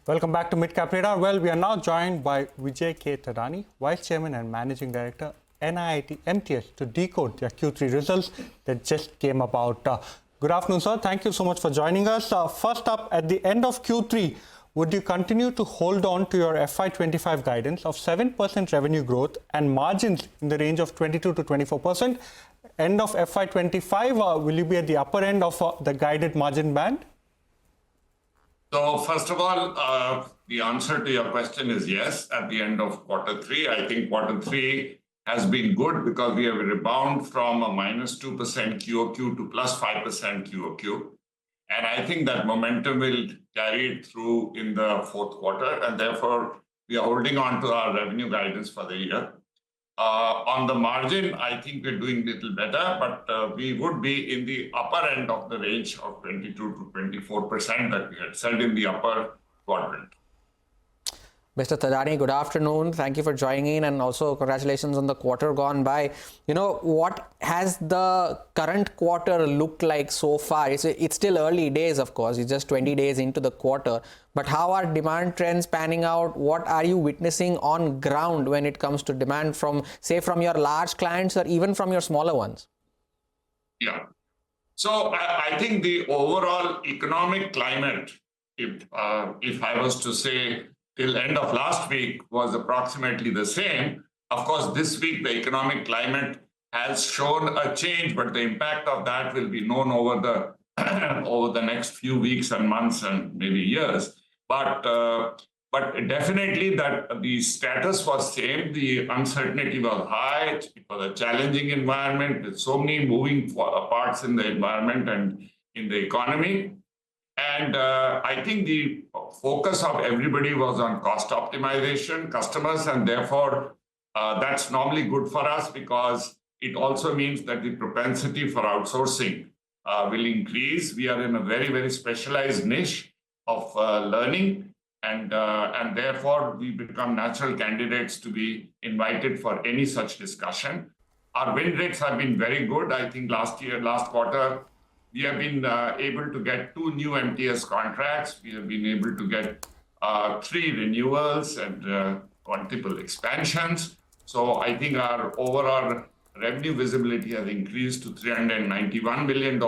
Welcome back to Midcap Radar. Well, we are now joined by Vijay K Thadani, Vice Chairman and Managing Director, NIIT MTS, to decode their Q3 results that just came about. Good afternoon, sir. Thank you so much for joining us. First up, at the end of Q3, would you continue to hold on to your FY25 guidance of 7% revenue growth and margins in the range of 22 to 24%? End of FY25, will you be at the upper end of the guided margin band? So first of all, the answer to your question is yes. At the end of quarter three, I think quarter three has been good because we have a rebound from a -2% QOQ to +5% QOQ. And I think that momentum will carry it through in the fourth quarter. And therefore, we are holding on to our revenue guidance for the year. On the margin, I think we're doing a little better, but we would be in the upper end of the range of 22 to 24% that we had said in the upper quadrant. Mr. Thadani, good afternoon. Thank you for joining in, and also congratulations on the quarter gone by. What has the current quarter looked like so far? It's still early days, of course. It's just 20 days into the quarter. But how are demand trends panning out? What are you witnessing on ground when it comes to demand from your large clients or even from your smaller ones? Yeah. So I think the overall economic climate, if I was to say, till end of last week was approximately the same. Of course, this week, the economic climate has shown a change, but the impact of that will be known over the next few weeks and months and maybe years. But definitely that the status was same. The uncertainty was high. It was a challenging environment with so many moving parts in the environment and in the economy. And I think the focus of everybody was on cost optimization, customers, and therefore that's normally good for us because it also means that the propensity for outsourcing will increase. We are in a very, very specialized niche of learning, and therefore we become natural candidates to be invited for any such discussion. Our win rates have been very good. I think last quarter, we have been able to get 2 new MTS contracts. We have been able to get 3 renewals and multiple expansions. So I think our overall revenue visibility has increased to $391 million.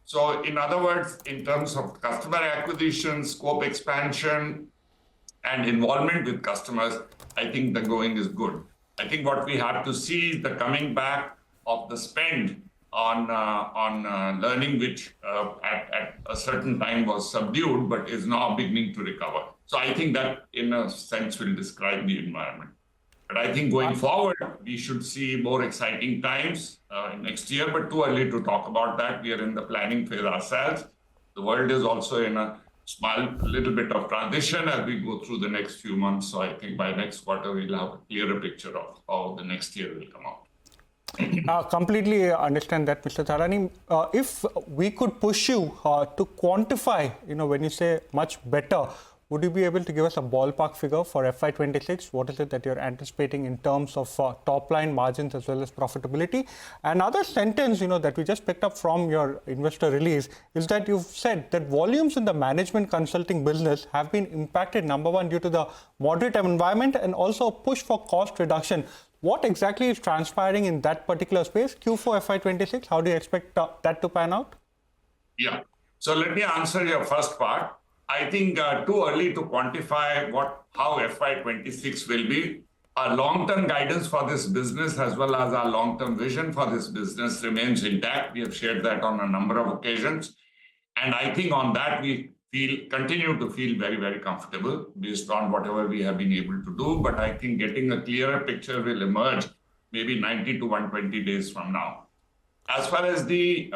So in other words, in terms of customer acquisition, scope expansion, and involvement with customers, I think the going is good. I think what we have to see is the coming back of the spend on learning, which at a certain time was subdued, but is now beginning to recover. So I think that, in a sense, will describe the environment. But I think going forward, we should see more exciting times next year, but too early to talk about that. We are in the planning phase ourselves. The world is also in a little bit of transition as we go through the next few months. So I think by next quarter, we'll have a clearer picture of how the next year will come out. Completely understand that, Mr. Thadani. If we could push you to quantify, when you say much better, would you be able to give us a ballpark figure for FY26? What is it that you're anticipating in terms of top line margins as well as profitability? Another sentence, that we just picked up from your investor release is that you've said that volumes in the management consulting business have been impacted, number one, due to the moderate environment and also a push for cost reduction. What exactly is transpiring in that particular space? Q4 FY26, how do you expect that to pan out? Yeah. So let me answer your first part. I think too early to quantify how FY26 will be. Our long-term guidance for this business, as well as our long-term vision for this business, remains intact. We have shared that on a number of occasions. And I think on that, we continue to feel very, very comfortable based on whatever we have been able to do. But I think getting a clearer picture will emerge maybe 90 to 120 days from now. As far as the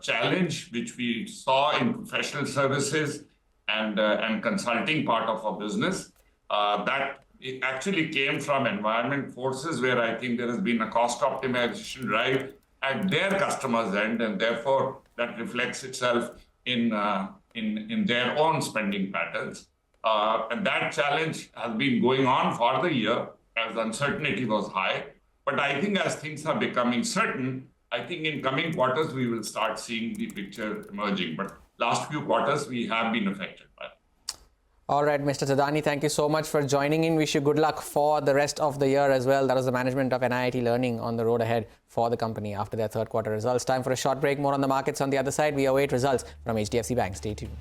challenge which we saw in professional services and consulting part of our business, that it actually came from environment forces where I think there has been a cost optimization drive at their customers' end, and therefore that reflects itself in their own spending patterns. And that challenge has been going on for the year as uncertainty was high. But I think as things are becoming certain, I think in coming quarters, we will start seeing the picture emerging. But last few quarters, we have been affected by it. All right, Mr. Thadani, thank you so much for joining in. Wish you good luck for the rest of the year as well. That was the management of NIIT Learning on the road ahead for the company after their third quarter results. Time for a short break. More on the markets on the other side. We await results from HDFC Bank. Stay tuned.